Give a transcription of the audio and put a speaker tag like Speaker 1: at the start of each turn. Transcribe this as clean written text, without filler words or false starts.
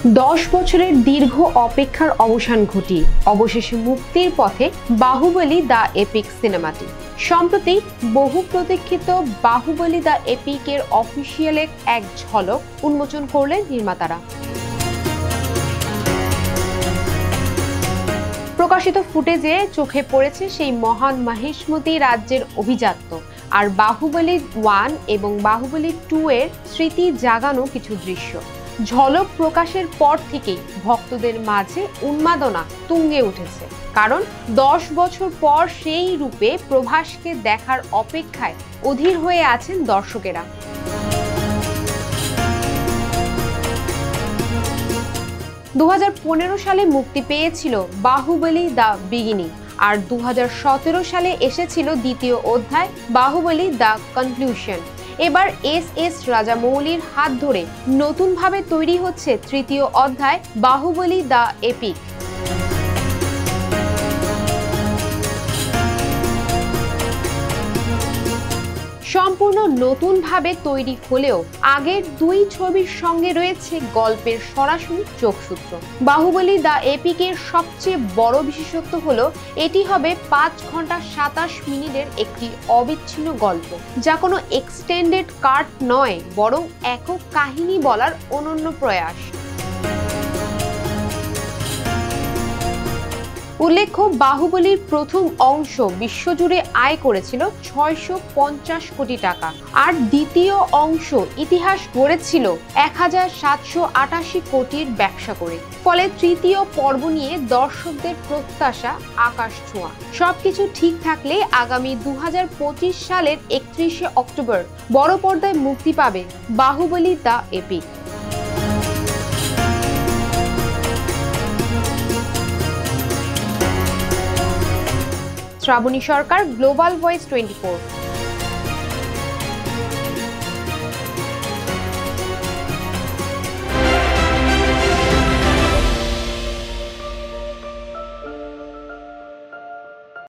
Speaker 1: 10 বছরের দীর্ঘ অপেক্ষার অবসান ঘটিয়ে অবশেষে মুক্তির পথে বাহুবলী দ্য এপিক সিনেমাটি। সম্প্রতি বহু প্রতীক্ষিত বাহুবলী দ্য এপিকের অফিসিয়াল এক ঝলক উন্মোচন করলেন নির্মাতারা। প্রকাশিত ফুটেজে চোখে পড়েছে সেই মহান মহিষ্মতি রাজ্যের অভিজাত্য আর বাহুবলী 1 এবং বাহুবলী 2 এর স্মৃতি জাগানো কিছু দৃশ্য। ঝলক প্রকাশের পর থেকেই ভক্তদের মাঝে উন্মাদনা তুঙ্গে উঠেছে, কারণ 10 বছর পর সেই রূপে প্রভাসকে দেখার অপেক্ষায় অধীর হয়ে আছেন দর্শকেরা। দু 2015 সালে মুক্তি পেয়েছিল বাহুবলী দ্য বিগিনিং, আর 2017 সালে এসেছিল দ্বিতীয় অধ্যায় বাহুবলী দ্য কনক্লুশন। এবার এস রাজামৌলির হাত ধরে নতুনভাবে তৈরি হচ্ছে তৃতীয় অধ্যায় বাহুবলী দ্য এপিক। সম্পূর্ণ নতুনভাবে তৈরি হলেও আগের দুই ছবির সঙ্গে রয়েছে গল্পের সরাসরি যোগসূত্র। বাহুবলী দ্য এপিকের সবচেয়ে বড় বিশেষত্ব হলো এটি হবে 5 ঘন্টা 27 মিনিটের একটি অবিচ্ছিন্ন গল্প, যা কোনো এক্সটেন্ডেড কাট নয়, বরং একক কাহিনী বলার অনন্য প্রয়াস। উল্লেখ্য, বাহুবলীর প্রথম অংশ বিশ্বজুড়ে আয় করেছিল 650 কোটি টাকা, আর দ্বিতীয় অংশ ইতিহাস গড়েছিল 1788 কোটির ব্যবসা করে। ফলে তৃতীয় পর্ব নিয়ে দর্শকদের প্রত্যাশা আকাশ ছোঁয়া। সবকিছু ঠিক থাকলে আগামী 2025 সালের 31শে অক্টোবর বড় পর্দায় মুক্তি পাবে Baahubali the epic. Srabani Sarkar, global voice 24।